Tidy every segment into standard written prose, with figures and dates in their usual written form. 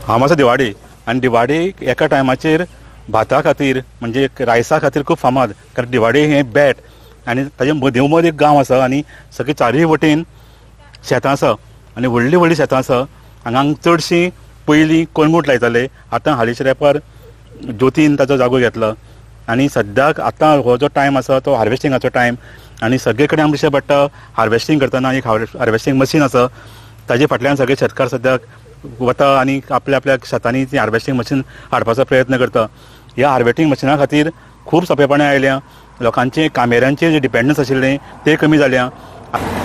हांव आसा दिवाडी आनी दिवाडी एका टायमाचेर भाता खातीर म्हणजे रायसा खातीर खूब फामाद. कारण दिवाडी हें बेट आनी ताजे मदीं एक गांव आसा आनी सगळे चारूय वटेन शेतां आसा आनी व्हडलीं व्हडलीं शेतां आसा. हांगा चडशीं पयलीं कोलमूट लायताले, आतां हालींच्या तेंपार जोतीन ताचो जागो घेतला. आनी सद्याक आतां हो जो टायम आसा तो हार्वेस्टिंगाचो टायम आनी सगळे कडेन आमकां दिश्टी पडटा हार्वेस्टिंग करतना एक हार्वेस्टिंग मशीन आसा. ताजे फाटल्यान सगळे शेतकार सद्याक वता आनी आपल्या शेतांनी ती हार्वेस्टिंग मशीन हाडपाचो प्रयत्न करता. ह्या हार्वेस्टिंग मशिना खातीर खूब सोंपेपणां आयल्यां. लोकांचें कामेऱ्यांचेर जे डिपेंडन्स आशिल्लें तें कमी जाल्यां.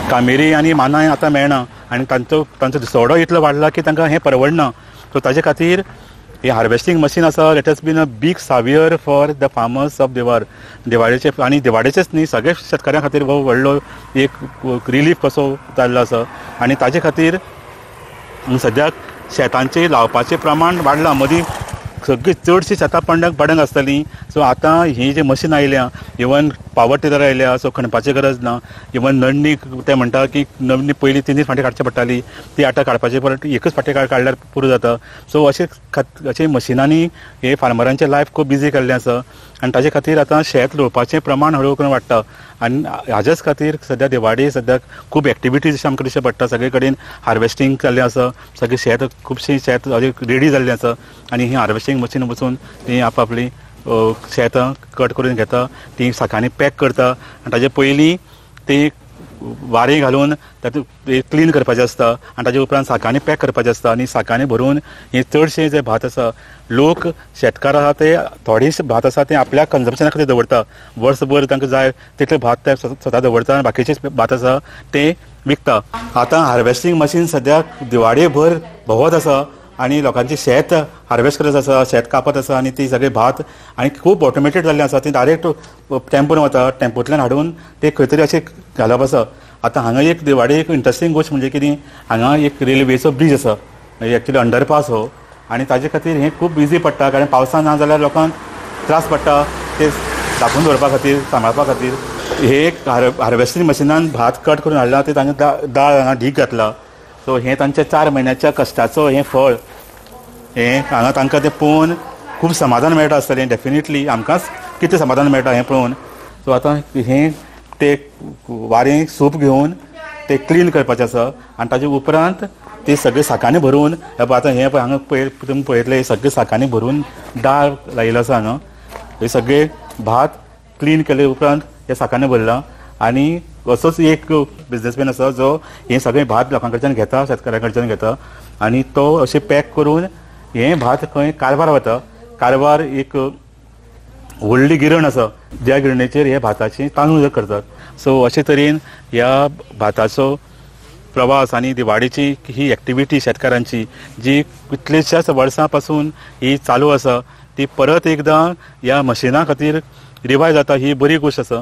कामेरी आनी मानाय आतां मेळना आनी तांचो दिसवडो इतलो वाडला की तांकां हें परवडना. सो ताजे खातीर हे हार्वेस्टिंग मशीन आसा it has been a big saviour for the farmers of दिवाडेचे आनी दिवाडेचेच न्ही सगळे शेतकाऱ्यां खातीर हो व्हडलो एक रिलीफ कसो जाल्लो आसा. आनी ताजे खातीर सद्याक शेतांचें लावपाचें प्रमाण वाडलां. मदीं सगळीं चडशीं शेतां पडंग आसतालीं. सो आतां हीं जें मशीन आयल्यां इवन पावर टिलर आयल्या सो खणपाची गरज ना. इवन नडणी ते म्हणटा की नडणी पयलीं 3 फावटी काडची पडटाली ती आतां काडपाची परत एकच फावटी काडल्यार पुरो जाता. सो अशें मशिनांनी हे फार्मरांचें लायफ खूब बिजी केल्लें आसा आनी ताजे खातीर आतां शेत रोवपाचें प्रमाण हळू करून वाडटा. आनी हाजेच खातीर सद्या दिवाडी सद्याक खूब एक्टिविटीज अशें आमकां दिश्टी पडटा. सगळे कडेन हार्वेस्टिंग जाल्लें आसा. सगळें शेत खुबशें शेत रेडी जाल्लें आसा आनी ही हार्वेस्टिंग मशीन बसून ती आपली शेतां कट करून घेता, ती साकांनी पॅक करता आनी ताजे पयलीं ती वारें घालून तातूंत क्लीन करपाचें आसता आनी ताजे उपरांत साकांनी पॅक करपाचें आसता. आनी साकांनी भरून हे चडशे जे भात आसा लोक शेतकार आसा ते थोडेशे भात आसा ते आपल्या कन्जम्पशना खातीर दवरता. वर्सभर तांकां जाय तितले भात ते स्वता दवरता आनी बाकीचे भात आसा ते विकता. आतां हार्वेस्टिंग मशीन सद्याक दिवाडे भर भोंवत आसा आनी लोकांचें शेत हार्वेस्ट करत आसा, शेत कापत आसा आनी ती सगळे भात आनी खूब ऑटोमेटेड जाल्लें आसा. ती डायरेक्ट टेंपोन वता, टेंपोंतल्यान हाडून ते खंय तरी अशें घालप आसा. आतां हांगा एक दिवाडी एक इंट्रस्टिंग गोश्ट म्हणजे कितें, हांगा एक रेल्वेचो ब्रीज आसा एक्चुली अंडरपास हो आनी ताजे खातीर हें खूब इजी पडटा. कारण पावसान ना जाल्यार लोकांक त्रास पडटा ते धांपून दवरपा खातीर, सांबाळपा खातीर. हे एक हार्वेस्टिंग मशिनान भात कट करून हाडला ते तांकां दाळ हांगा ढीग घातला. सो हें तांच्या 4 म्हयन्याच्या कश्टाचो हें फळ हें हांगा तांकां तें पळोवन खूब समाधान मेळटा आसतलें. डेफिनेटली आमकांच कितें समाधान मेळटा हें पळोवन. सो आतां हें ते वारें सूप घेवन ते क्लीन करपाचें आसा आनी ताजे उपरांत ते सगळे साकांनी भरून आतां हें पळय हांगा तुमी पळयतले सगळे साकांनी भरून दाळ लायिल्लो आसा. हांगा हे सगळे भात क्लीन केले उपरांत हे साकांनी भरलां. आनी असोच एक बिजनेसमॅन आसा जो हे सगळे भात लोकां कडच्यान घेता, शेतकाऱ्यां कडच्यान घेता आनी तो अशें पॅक करून हें भात खंय कारवार वता. कारवार एक व्हडली गिरण आसा ज्या गिरणेचेर हे भाताची तांदूळ करतात. सो अशे तरेन ह्या भाताचो प्रवास आनी दिवाडीची ही एक्टिविटी शेतकारांची जी कितलेशाच वर्सां पासून ही चालू आसा ती परत एकदां ह्या मशिना खातीर रिवायव जाता ही बरी गोश्ट आसा.